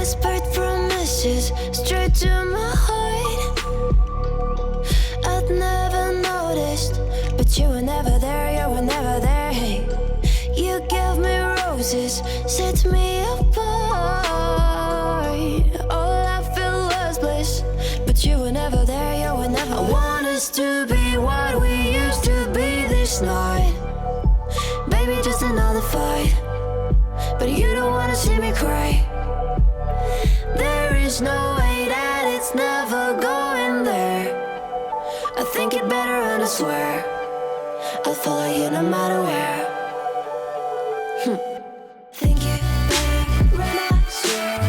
whispered promises straight to my heart. I'd never noticed, but you were never there, you were never there. Hey, you gave me roses, set me apart. All I felt was bliss, but you were never there, you were never there. I want us to be what we used to be this night. Baby, just another fight, but you don't wanna see me cry. There is no way that it's never going there. I think it better and I swear I'll follow you no matter where. Think it better and I swear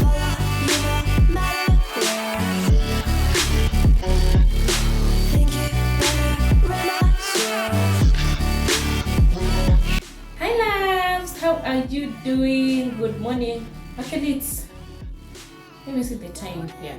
follow you no matter where. Think it better and I swear. Hi loves, how are you doing? Good morning. Actually let me see the time here.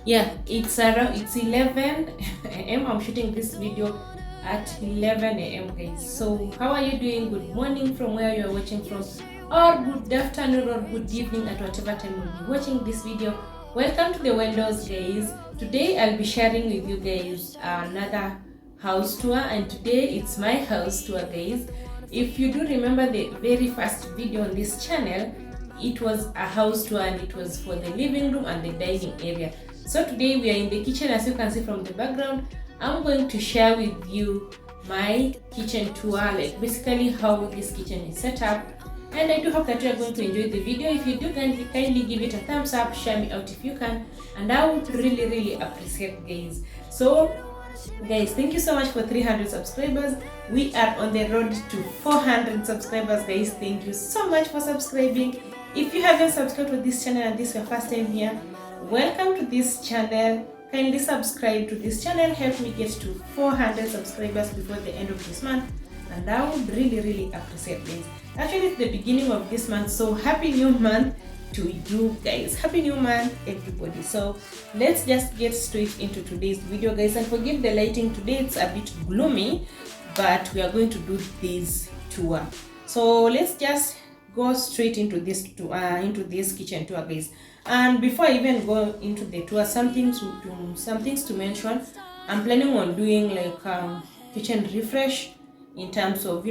Yeah, it's 11 a.m. I'm shooting this video at 11 a.m. guys. So how are you doing? Good morning from where you are watching from, or good afternoon or good evening at whatever time you'll be watching this video. Welcome to the Wendos guys. Today I'll be sharing with you guys another house tour, and today it's my house tour guys. If you do remember the very first video on this channel, it was a house tour and it was for the living room and the dining area. So today we are in the kitchen. As you can see from the background, I'm going to share with you my kitchen tour, like basically how this kitchen is set up. And I do hope that you are going to enjoy the video. If you do, kindly give it a thumbs up, share me out if you can, and I would really appreciate guys. So guys, thank you so much for 300 subscribers. We are on the road to 400 subscribers guys. Thank you so much for subscribing. If you haven't subscribed to this channel and this is your first time here, welcome to this channel. Kindly subscribe to this channel. Help me get to 400 subscribers before the end of this month, and I would really appreciate this. Actually, it's the beginning of this month, so happy new month to you guys. Happy new month everybody. So let's just get straight into today's video guys, and forgive the lighting today, it's a bit gloomy, but we are going to do this tour. So let's just go straight into this kitchen tour guys. And before I even go into the tour, some things to mention. I'm planning on doing like kitchen refresh in terms of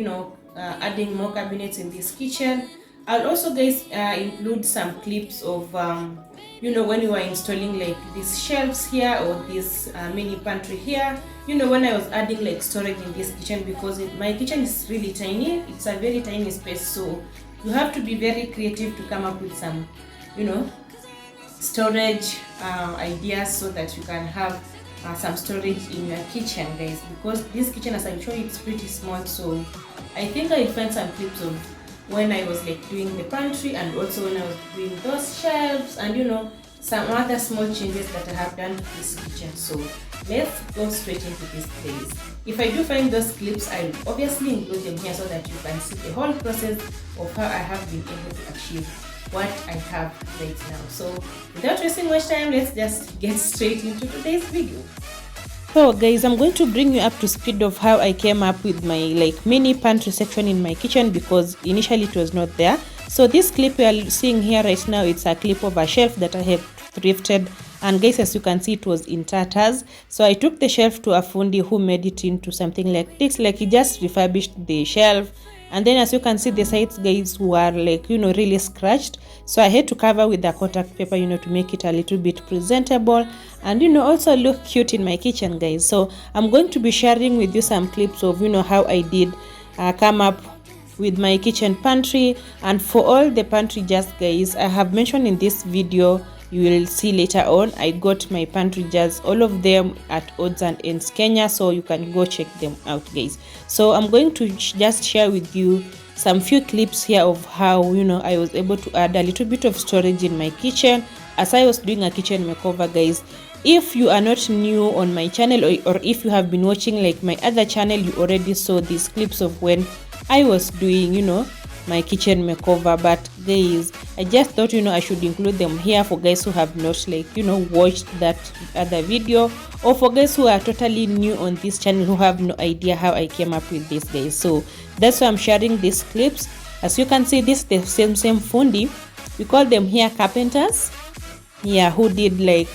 adding more cabinets in this kitchen. I'll also guys include some clips of when you are installing like these shelves here or this mini pantry here, when I was adding like storage in this kitchen, because my kitchen is really tiny. It's a very tiny space, so you have to be very creative to come up with some storage ideas so that you can have some storage in your kitchen guys, because this kitchen, as I'm sure, it's pretty small. So I think I'll find some clips of when I was like doing the pantry, and also when I was doing those shelves, and some other small changes that I have done to this kitchen. So let's go straight into this place. If I do find those clips, I'll obviously include them here so that you can see the whole process of how I have been able to achieve what I have right now. So without wasting much time, let's just get straight into today's video. So guys, I'm going to bring you up to speed of how I came up with my like mini pantry section in my kitchen, because initially it was not there. So this clip we are seeing here right now, it's a clip of a shelf that I have thrifted, and guys, as you can see, it was in tatters. So I took the shelf to a fundi who made it into something like this. Like he just refurbished the shelf, and then as you can see, the sides guys were like really scratched, so I had to cover with the contact paper to make it a little bit presentable and also look cute in my kitchen guys. So I'm going to be sharing with you some clips of how I did come up with my kitchen pantry. And for all the pantry jars guys, I have mentioned in this video, you will see later on, I got my pantry jars, all of them at Odds and Ends Kenya, so you can go check them out guys. So I'm going to just share with you some few clips here of how I was able to add a little bit of storage in my kitchen as I was doing a kitchen makeover guys. If you are not new on my channel, or if you have been watching like my other channel, you already saw these clips of when I was doing my kitchen makeover. But guys, I just thought I should include them here for guys who have not watched that other video, or for guys who are totally new on this channel who have no idea how I came up with this guys. So that's why I'm sharing these clips. As you can see, this is the same fundi. We call them here carpenters. Yeah, who did like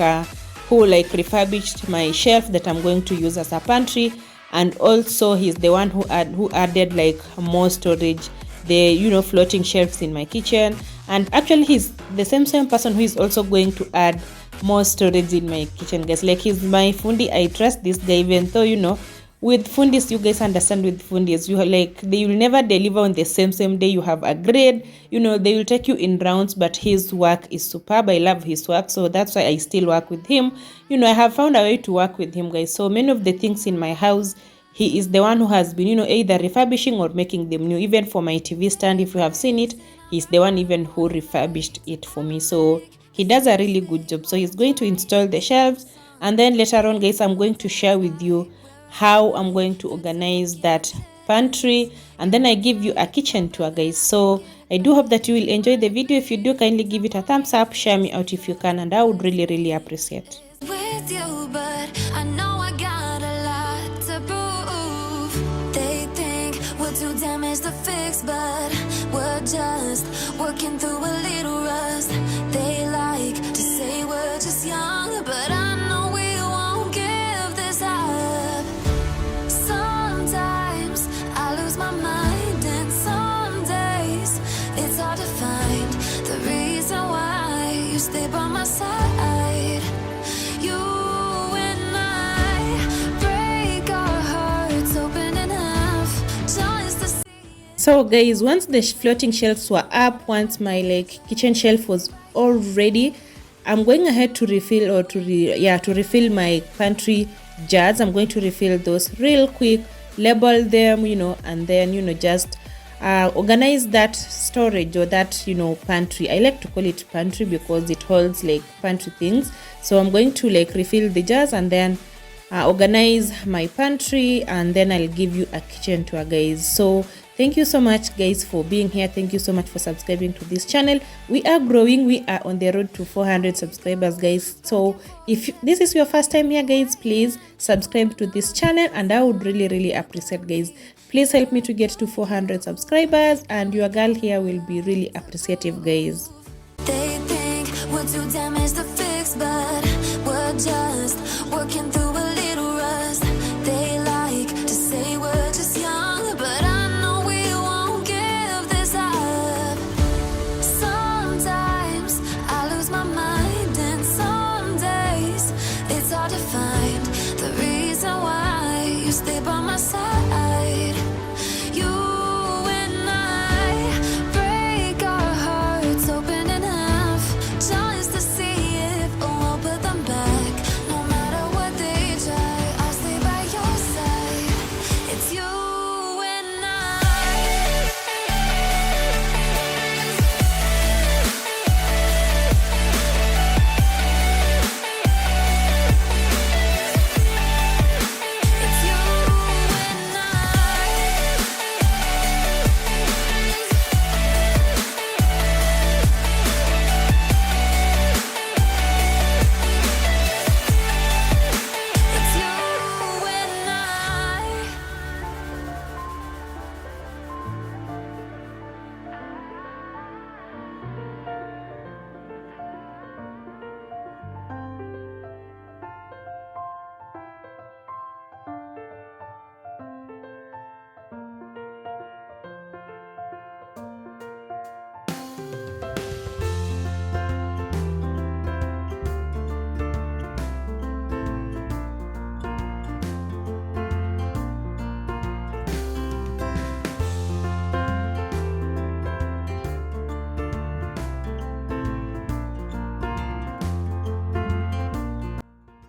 who like refurbished my shelf that I'm going to use as a pantry, and also he's the one who added like more storage, the floating shelves in my kitchen. And actually he's the same person who is also going to add more storage in my kitchen, guys. Like, he's my fundi. I trust this guy, even though with fundis, you guys understand, with fundis, you like, they will never deliver on the same day. You have agreed, they will take you in rounds, but his work is superb. I love his work, so that's why I still work with him. I have found a way to work with him, guys. So many of the things in my house, he is the one who has been, either refurbishing or making them new. Even for my TV stand, if you have seen it, he's the one even who refurbished it for me. So he does a really good job. So he's going to install the shelves, and then later on, guys, I'm going to share with you how I'm going to organize that pantry, and then I give you a kitchen tour, guys. So I do hope that you will enjoy the video. If you do, kindly give it a thumbs up, share me out if you can, and I would really appreciate. With you, but I know I got a lot to prove. They think we're too damaged to fix, but we're just working through a little rust. They like to say we're just young, but I know we won't give this up. Sometimes I lose my mind, and some days it's hard to find the reason why you stay by my side. You and I break our hearts open enough just to see. So guys, once the floating shelves were up, once my kitchen shelf was all ready, I'm going ahead to refill, or to refill my pantry jars. I'm going to refill those real quick, label them, and then just organize that storage, or that pantry. I like to call it pantry because it holds like pantry things. So I'm going to refill the jars, and then organize my pantry, and then I'll give you a kitchen tour, guys. So thank you so much, guys, for being here. Thank you so much for subscribing to this channel. We are growing. We are on the road to 400 subscribers, guys. So if this is your first time here, guys, please subscribe to this channel, and I would really appreciate, guys. Please help me to get to 400 subscribers, and your girl here will be really appreciative, guys. They think we're too damaged to fix, but we're just working through a little rust. They like to say we're just young, but I know we won't give this up. Sometimes I lose my mind, and some days it's hard to find the reason why you stay by my side. You and I break our hearts open enough just to see if we'll put them back. No matter what they try, I'll stay by your side. It's you and I. It's you and I. It's you and I.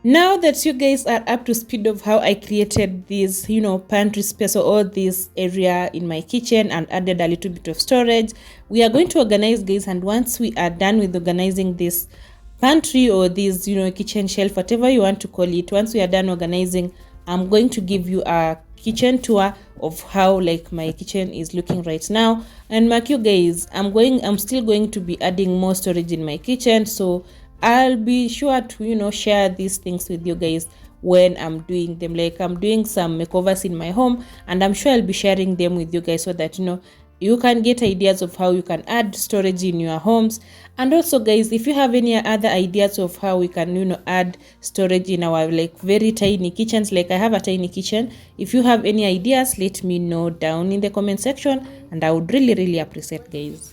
Now that you guys are up to speed of how I created this, pantry space, or all this area in my kitchen, and added a little bit of storage, we are going to organize, guys. And once we are done with organizing this pantry, or this, kitchen shelf, whatever you want to call it, once we are done organizing, I'm going to give you a kitchen tour of how my kitchen is looking right now. And mark you guys, I'm still going to be adding more storage in my kitchen, so I'll be sure to share these things with you guys when I'm doing them. I'm doing some makeovers in my home, and I'm sure I'll be sharing them with you guys, so that you can get ideas of how you can add storage in your homes. And also guys, if you have any other ideas of how we can add storage in our like very tiny kitchens, like I have a tiny kitchen, if you have any ideas, let me know down in the comment section, and I would really appreciate, guys.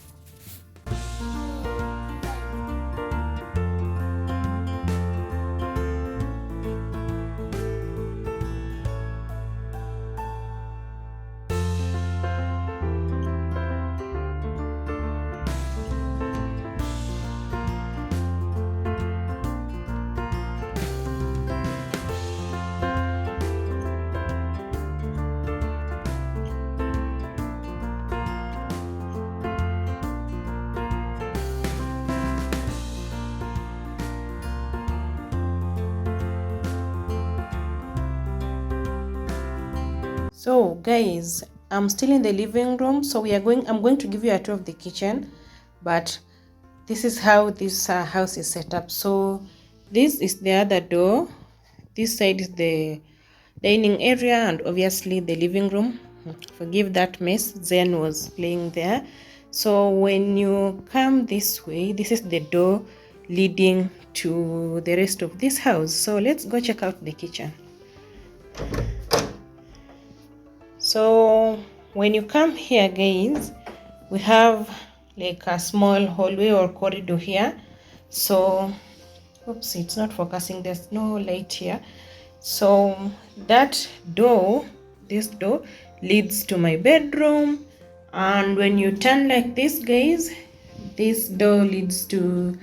So guys, I'm still in the living room, so I'm going to give you a tour of the kitchen, but this is how this house is set up. So this is the other door, this side is the dining area, and obviously the living room. Forgive that mess, Zen was playing there. So when you come this way, this is the door leading to the rest of this house. So let's go check out the kitchen. So when you come here, guys, we have like a small hallway or corridor here. So oops, it's not focusing, there's no light here. So that door, this door leads to my bedroom, and when you turn like this, guys, this door leads to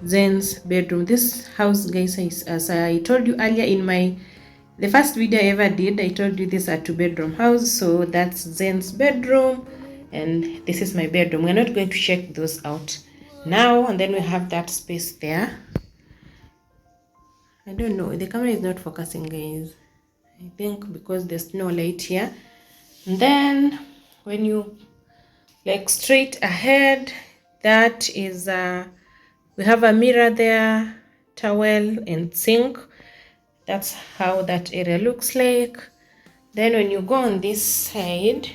Zen's bedroom. This house, guys, is, as I told you earlier in the first video I ever did, I told you this is a 2-bedroom house. So that's Zen's bedroom, and this is my bedroom. We're not going to check those out now. And then we have that space there. I don't know, the camera is not focusing, guys. I think because there's no light here. And then when you like straight ahead, that is we have a mirror there, towel and sink. That's how that area looks like. Then when you go on this side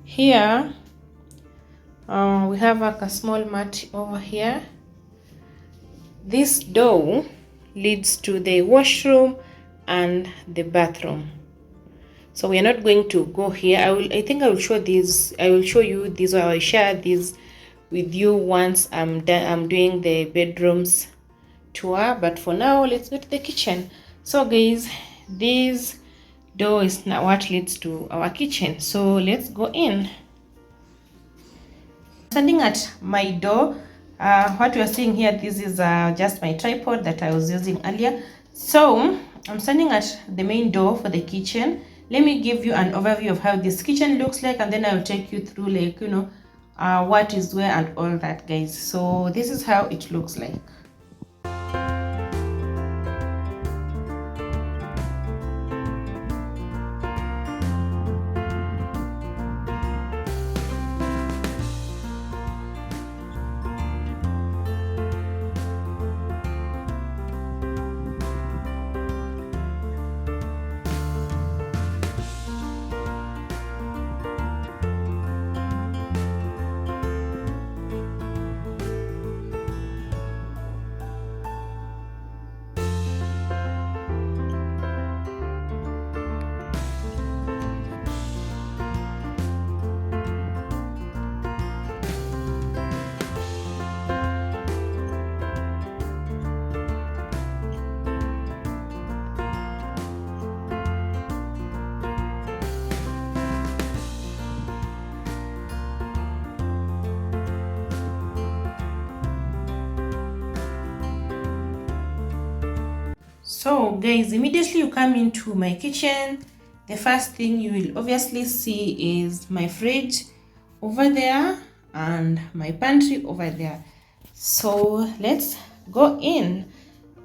here, we have like a small mat over here. This door leads to the washroom and the bathroom. So we are not going to go here. I think I will show these. I will show you these, or I will share these with you once I'm doing the bedrooms tour. But for now, let's go to the kitchen. So guys, this door is now what leads to our kitchen. So let's go in. Standing at my door, what we are seeing here, this is just my tripod that I was using earlier. So I'm standing at the main door for the kitchen. Let me give you an overview of how this kitchen looks like, and then I will take you through like what is where and all that, guys. So this is how it looks like. So guys, immediately you come into my kitchen, the first thing you will obviously see is my fridge over there and my pantry over there. So let's go in.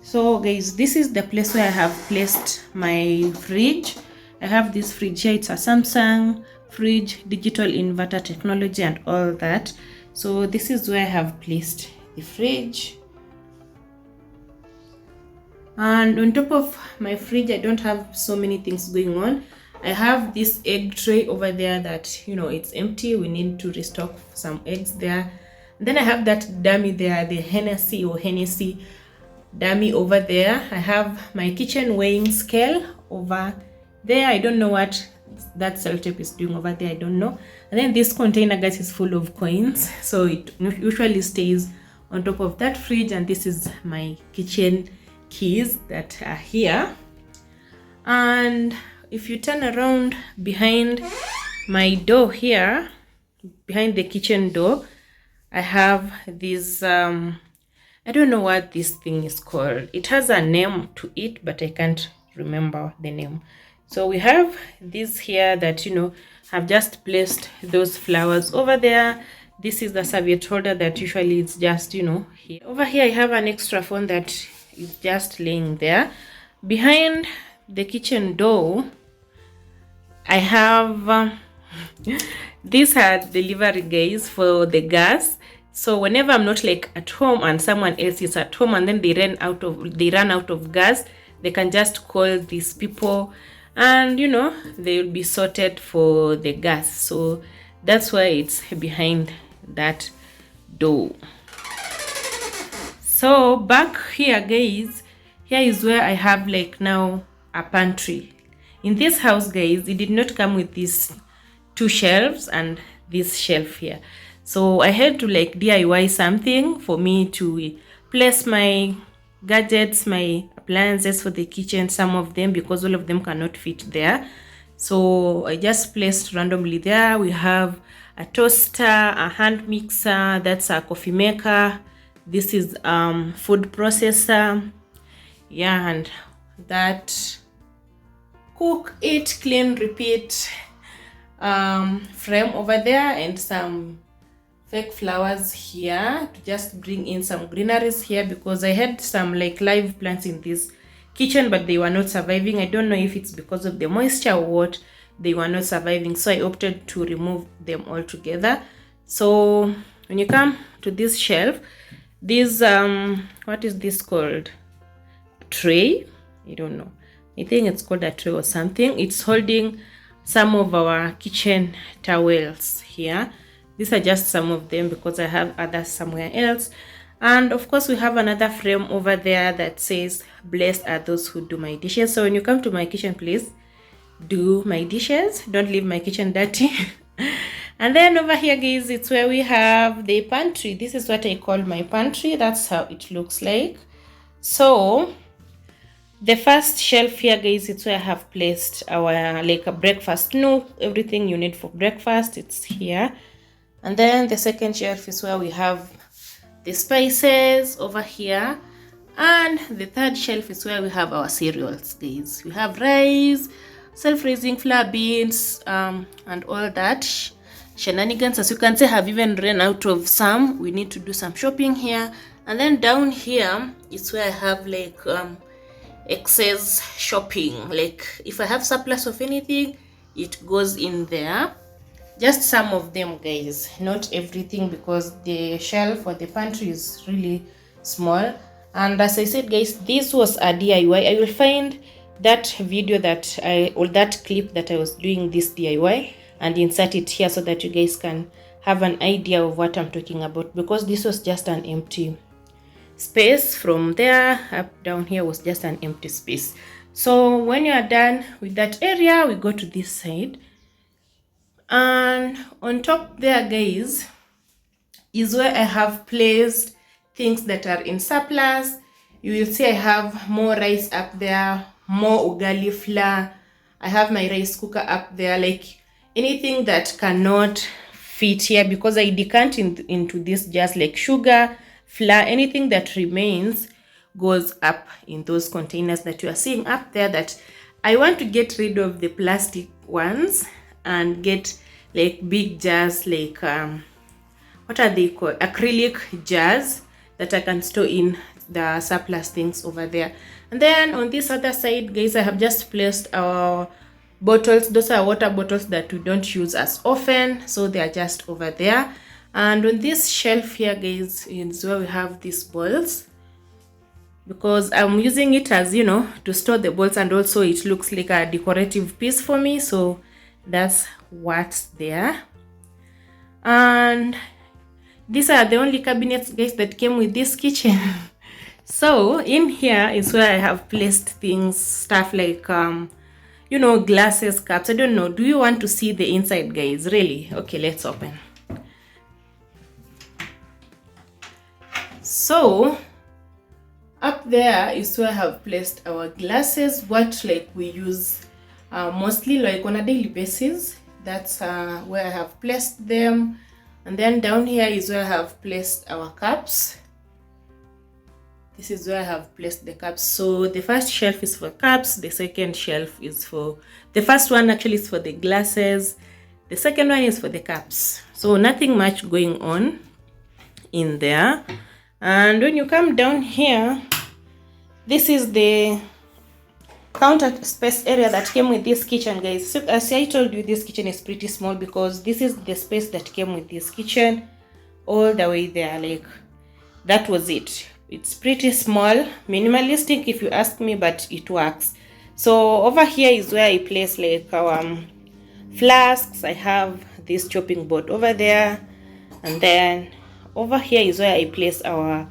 So guys, this is the place where I have placed my fridge. I have this fridge here. It's a Samsung fridge, digital inverter technology and all that. So this is where I have placed the fridge. And on top of my fridge, I don't have so many things going on. I have this egg tray over there that, you know, it's empty. We need to restock some eggs there. Then I have that dummy there, the Hennessy dummy over there. I have my kitchen weighing scale over there. I don't know what that sellotape is doing over there. I don't know. And then this container, guys, is full of coins, so it usually stays on top of that fridge. And this is my kitchen keys that are here. And if you turn around behind my door here, behind the kitchen door, I have this I don't know what this thing is called. It has a name to it, but I can't remember the name. So we have this here that, you know, I've just placed those flowers over there. This is the serviette holder that usually it's just, you know, here. Over here I have an extra phone that is just laying there. Behind the kitchen door, I have these are delivery guys for the gas. So whenever I'm not like at home and someone else is at home and then they run out of gas, they can just call these people and, you know, they will be sorted for the gas. So that's why it's behind that door. So back here, guys, here is where I have like now a pantry. In this house, guys, it did not come with these 2 shelves and this shelf here. So I had to like DIY something for me to place my gadgets, my appliances for the kitchen, some of them, because all of them cannot fit there. So I just placed randomly there. We have a toaster, a hand mixer, that's a coffee maker. This is food processor. Yeah, and that cook, eat, clean, repeat frame over there, and some fake flowers here to just bring in some greeneries here, because I had some like live plants in this kitchen but they were not surviving. I don't know if it's because of the moisture or what, they were not surviving, so I opted to remove them all together. So when you come to this shelf, this what is this called, tray, I don't know, I think it's called a tray or something. It's holding some of our kitchen towels here. These are just some of them because I have others somewhere else. And of course we have another frame over there that says blessed are those who do my dishes. So when you come to my kitchen, please do my dishes, don't leave my kitchen dirty. And then over here, guys, it's where we have the pantry. This is what I call my pantry. That's how it looks like. So the first shelf here, guys, it's where I have placed our like a breakfast nook, everything you need for breakfast, it's here. And then the second shelf is where we have the spices over here. And the third shelf is where we have our cereals, guys. We have rice, self-raising flour, beans, and all that shenanigans. As you can see, I have even run out of some. We need to do some shopping here. And then down here is where I have like excess shopping. Like if I have surplus of anything, it goes in there. Just some of them, guys, not everything, because the shelf or the pantry is really small. And as I said, guys, this was a DIY. I will find that video that or that clip that I was doing this DIY and insert it here so that you guys can have an idea of what I'm talking about, because this was just an empty space. From there up down here was just an empty space. So when you are done with that area, we go to this side. And on top there, guys, is where I have placed things that are in surplus. You will see I have more rice up there, more ugali flour. I have my rice cooker up there, like anything that cannot fit here, because I decant into this just like sugar, flour, anything that remains goes up in those containers that you are seeing up there, that I want to get rid of the plastic ones and get like big jars, like what are they called, acrylic jars that I can store in the surplus things over there. And then on this other side, guys, I have just placed our bottles. Those are water bottles that we don't use as often, so they are just over there. And on this shelf here, guys, is where we have these bowls. because I'm using it as, you know, to store the bowls, and also it looks like a decorative piece for me. So that's what's there. And these are the only cabinets, guys, that came with this kitchen. So in here is where I have placed things, stuff like you know, glasses, cups. I don't know, do you want to see the inside, guys? Really? Okay, let's open. So up there is where I have placed our glasses, what like we use mostly like on a daily basis. That's where I have placed them. And then down here is where I have placed our cups. This is where I have placed the cups. So the first shelf is for cups, the second shelf is for, the first one actually is for the glasses, the second one is for the cups. So nothing much going on in there. And when you come down here, this is the counter space area that came with this kitchen, guys. So as I told you, this kitchen is pretty small because this is the space that came with this kitchen all the way there. Like, that was it. It's pretty small, minimalistic if you ask me, but it works. So over here is where I place like our flasks. I have this chopping board over there, and then over here is where I place our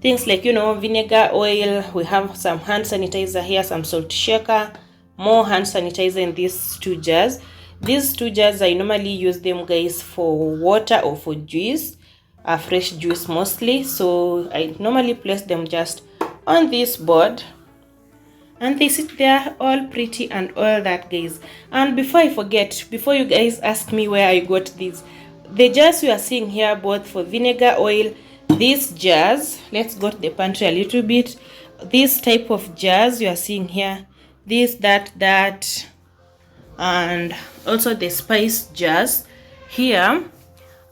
things like, you know, vinegar, oil. We have some hand sanitizer here, some salt shaker, more hand sanitizer in these two jars. These two jars, I normally use them, guys, for water or for juice, fresh juice mostly. So I normally place them just on this board, and they sit there all pretty and all that, guys. And before I forget, before you guys ask me where I got these, the jars you are seeing here, both for vinegar, oil, these jars, let's go to the pantry a little bit. This type of jars you are seeing here, this, that, and also the spice jars here,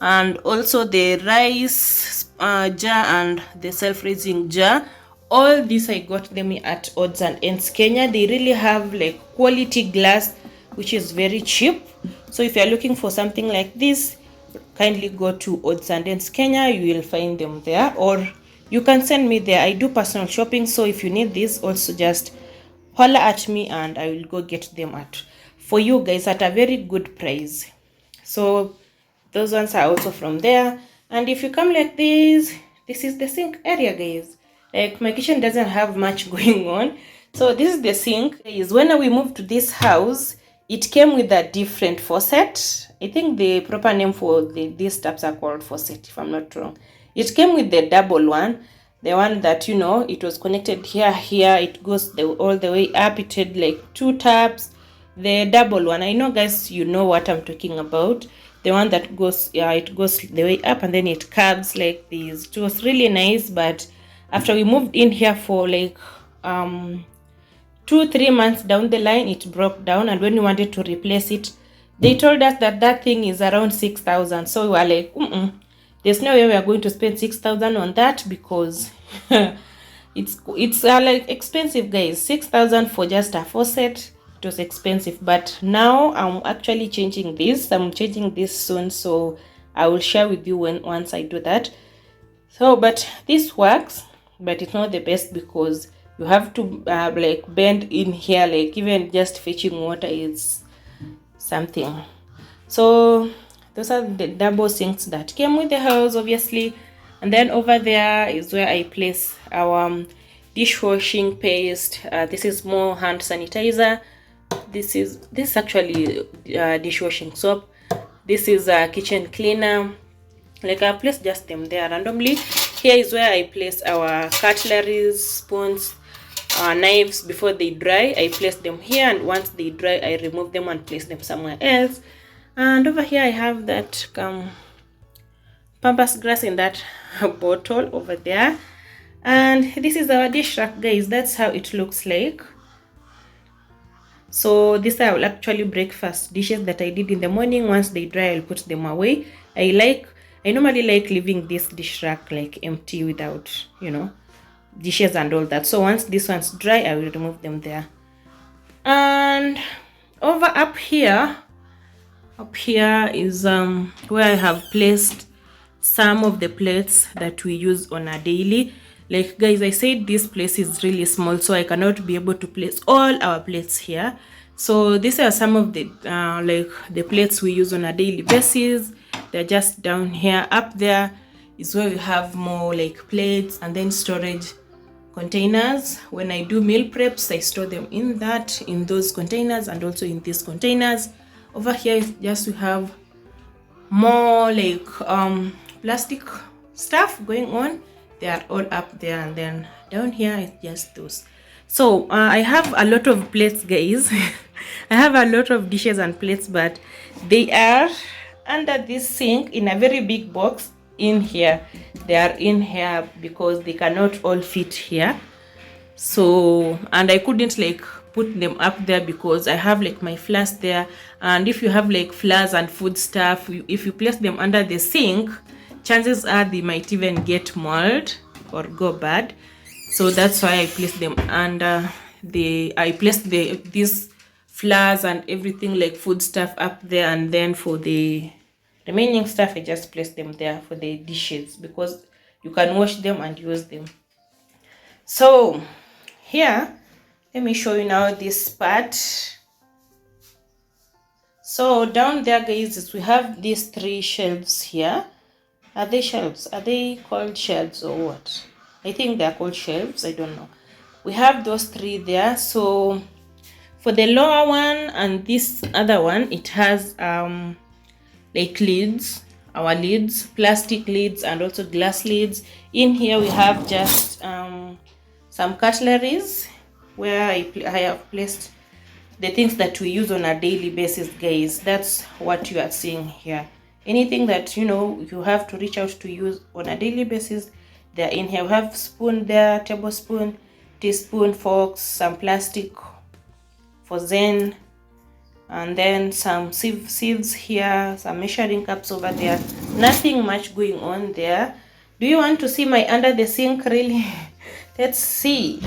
and also the rice jar and the self-raising jar. All these I got them at Odds and Ends Kenya. They really have like quality glass, which is very cheap. So if you're looking for something like this, kindly go to Odds and Ends Kenya. You will find them there, or you can send me there. I do personal shopping, so if you need this, also just holler at me and I will go get them for you guys at a very good price. So those ones are also from there. And if you come like this is the sink area, guys. Like, my kitchen doesn't have much going on, so this is the sink. Is when we moved to this house, it came with a different faucet. I think the proper name for these taps are called faucet, if I'm not wrong. It came with the double one, the one that, you know, it was connected here, it goes all the way up. It had like two taps. The double one, I know, guys, you know what I'm talking about. The one that goes, yeah, it goes the way up and then it curves like this. It was really nice, but after we moved in here for like 2-3 months down the line, it broke down, and when we wanted to replace it, they told us that that thing is around 6,000. So we were like, there's no way we are going to spend 6,000 on that, because it's like expensive, guys. 6,000 for just a faucet. It was expensive. But now I'm actually changing this. I'm changing this soon, so I will share with you once I do that. So, but this works, but it's not the best because you have to like bend in here. Like, even just fetching water is something. So those are the double sinks that came with the house, obviously. And then over there is where I place our dishwashing paste. This is more hand sanitizer. This is actually dishwashing soap. This is a kitchen cleaner. Like, I placed just them there randomly. Here is where I place our cutleries, spoons, knives. Before they dry, I place them here, and once they dry, I remove them and place them somewhere else. And over here I have that pampas grass in that bottle over there. And this is our dish rack, guys. That's how it looks like. So this I will actually breakfast dishes that I did in the morning. Once they dry, I'll put them away. I normally like leaving this dish rack like empty without, you know, dishes and all that. So once this one's dry, I will remove them there. And over up here is where I have placed some of the plates that we use on a daily. Like guys, I said this place is really small, so I cannot be able to place all our plates here. So these are some of the like the plates we use on a daily basis. They're just down here. Up there is where we have more like plates and then storage containers. When I do meal preps, I store them in those containers, and also in these containers. Over here is just we have more like plastic stuff going on. They are all up there, and then down here is just those. So I have a lot of plates, guys. I have a lot of dishes and plates, but they are under this sink in a very big box in here. They are in here because they cannot all fit here. So, and I couldn't like put them up there because I have like my flowers there, and if you have like flowers and food stuff, if you place them under the sink, chances are they might even get mold or go bad. So that's why I placed them under I placed these flowers and everything like food stuff up there, and then for the remaining stuff I just placed them there for the dishes because you can wash them and use them. So here, let me show you now this part. So down there, guys, we have these 3 shelves here. Are they shelves? Are they called shelves or what? I think they're called shelves. I don't know. We have those 3 there. So for the lower one and this other one, it has like lids, our lids, plastic lids and also glass lids. In here we have just some cutleries where I have placed the things that we use on a daily basis, guys. That's what you are seeing here. Anything that you have to reach out to use on a daily basis, they're in here. We have spoon there, tablespoon, teaspoon, forks, some plastic for Zen, and then some sieves here, some measuring cups over there. Nothing much going on there. Do you want to see my under the sink really? Let's see.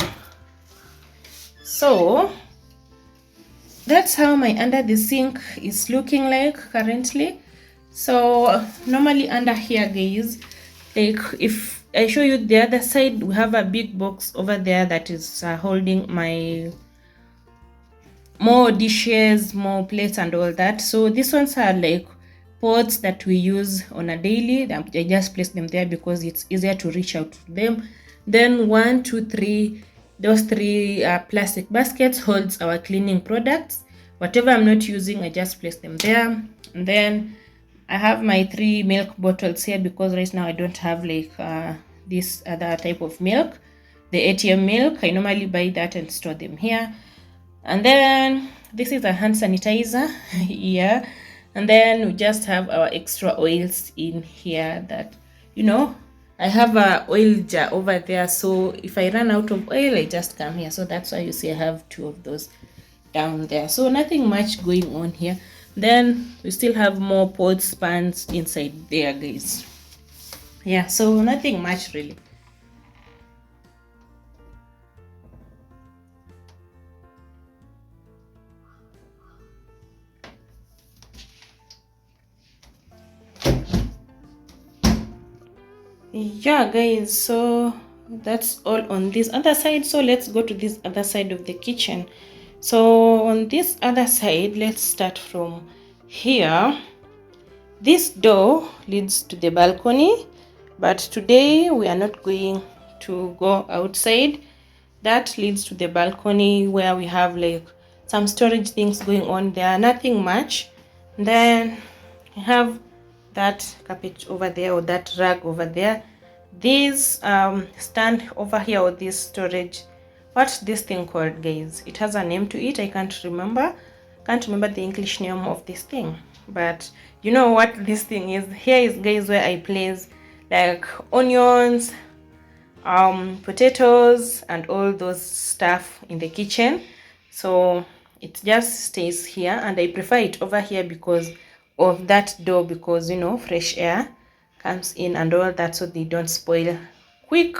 So that's how my under the sink is looking like currently. So normally under here, guys, like if I show you the other side, we have a big box over there that is holding my more dishes, more plates and all that. So these ones are like pots that we use on a daily. I just place them there because it's easier to reach out to them. Then 1, 2, 3, those 3 plastic baskets holds our cleaning products. Whatever I'm not using, I just place them there. And then I have my 3 milk bottles here because right now I don't have like this other type of milk, the ATM milk. I normally buy that and store them here. And then this is a hand sanitizer yeah. And then we just have our extra oils in here that I have a oil jar over there, so if I run out of oil I just come here. So that's why you see I have 2 of those down there. So nothing much going on here. Then we still have more pots, pans inside there, guys. Yeah, so nothing much really. Yeah, guys, so that's all on this other side. So let's go to this other side of the kitchen. So on this other side, let's start from here. This door leads to the balcony, but today we are not going to go outside. That leads to the balcony where we have like some storage things going on there, nothing much. Then I have that carpet over there, or that rug over there. This stand over here, or this storage, what's this thing called, guys? It has a name to it. I can't remember the English name of this thing, but you know what this thing is. Here is, guys, where I place like onions, potatoes and all those stuff in the kitchen. So it just stays here, and I prefer it over here because of that door, because fresh air comes in and all that, so they don't spoil quick.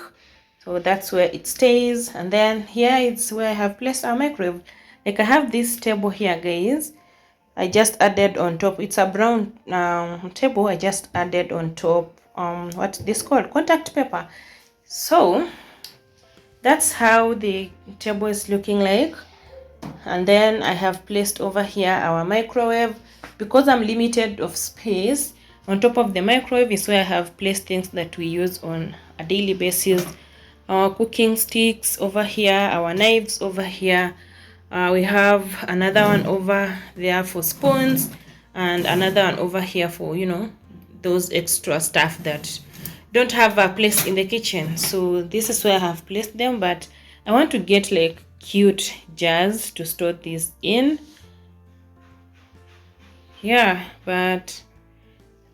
So that's where it stays. And then here is where I have placed our microwave. Like I have this table here, guys. I just added on top, it's a brown table. I just added on top what's this called, contact paper. So That's how the table is looking like. And then I have placed over here our microwave. Because I'm limited of space, on top of the microwave is where I have placed things that we use on a daily basis. Our cooking sticks over here, our knives over here. We have another one over there for spoons, and another one over here for, you know, those extra stuff that don't have a place in the kitchen. So this is where I have placed them, but I want to get like cute jars to store this in. Yeah, but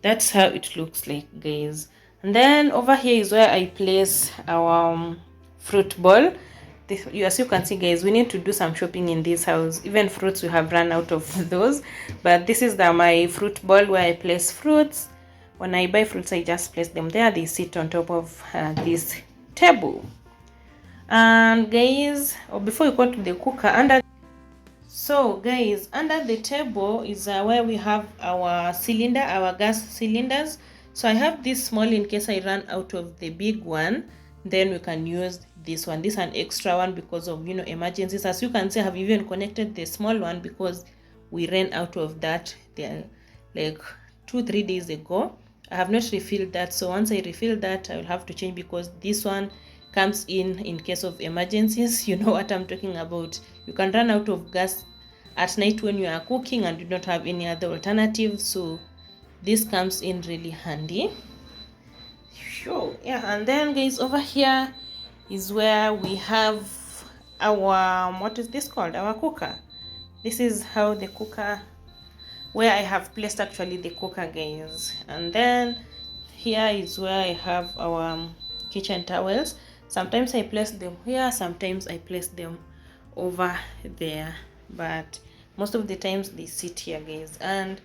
that's how it looks like, guys. And then over here is where I place our fruit bowl. As you can see, guys, we need to do some shopping in this house. Even fruits, we have run out of those, but this is my fruit bowl where I place fruits. When I buy fruits, I just place them there. They sit on top of this table. And guys, before we go to the cooker, so guys, under the table is where we have our cylinder, our gas cylinders. So I have this small in case I run out of the big one, then we can use this one. This is an extra one because of, you know, emergencies. As you can see, I have even connected the small one because we ran out of that there like 2-3 days ago. I have not refilled that, so once I refill that, I will have to change because this one comes in case of emergencies. You know what I'm talking about. You can run out of gas at night when you are cooking and you don't have any other alternative, so this comes in really handy. Sure. Yeah, and then guys, over here is where we have our, what is this called, our cooker. This is how the cooker, where I have placed actually the cooker, guys. And then here is where I have our kitchen towels. Sometimes I place them here, sometimes I place them over there, but most of the times they sit here, guys. And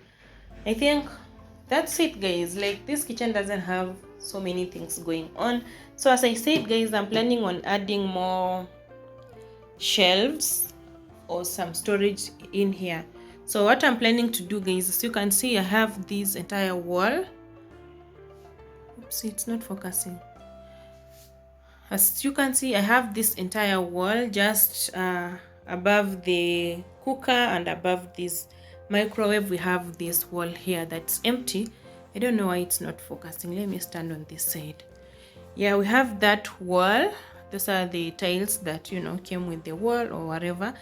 I think that's it, guys. Like, this kitchen doesn't have so many things going on. So as I said, guys, I'm planning on adding more shelves or some storage in here. So what I'm planning to do, guys, as you can see, I have this entire wall. Oops, it's not focusing. As you can see, I have this entire wall just above the cooker and above this microwave. We have this wall here that's empty. I don't know why it's not focusing. Let me stand on this side. Yeah, we have that wall. Those are the tiles that, you know, came with the wall or whatever.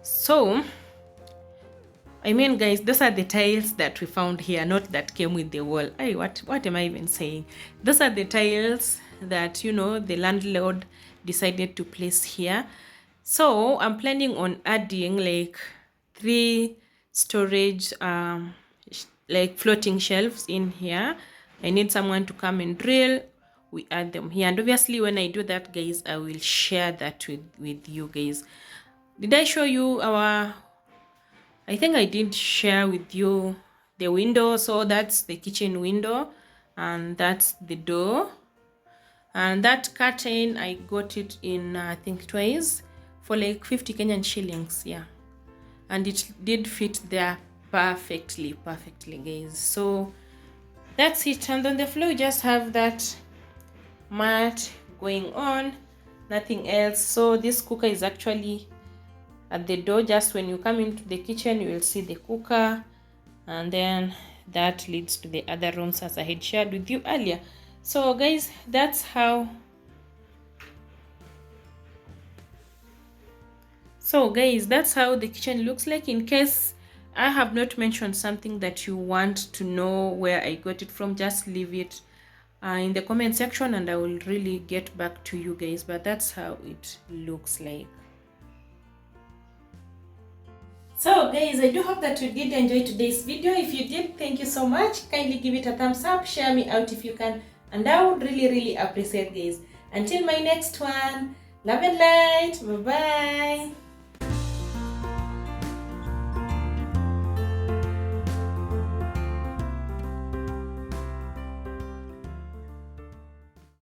So I mean, guys, those are the tiles that we found here, not that came with the wall. Hey, what am I even saying? Those are the tiles that, you know, the landlord decided to place here. So I'm planning on adding like 3 storage like floating shelves in here. I need someone to come and drill. We add them here, and obviously when I do that, guys, I will share that with you guys. Did I show you our, I think I did share with you the window. So that's the kitchen window, and that's the door. And that curtain, I got it in, I think twice, for like 50 Kenyan shillings. Yeah, and it did fit there perfectly, guys. So that's it. And on the floor, you just have that mat going on, nothing else. So this cooker is actually at the door. Just when you come into the kitchen, you will see the cooker, and then that leads to the other rooms as I had shared with you earlier. So guys, that's how the kitchen looks like. In case I have not mentioned something that you want to know where I got it from, just leave it in the comment section and I will really get back to you guys. But that's how it looks like. So guys, I do hope that you did enjoy today's video. If you did, thank you so much. Kindly give it a thumbs up, share me out if you can, and I would really appreciate, guys. Until my next one, love and light. Bye bye.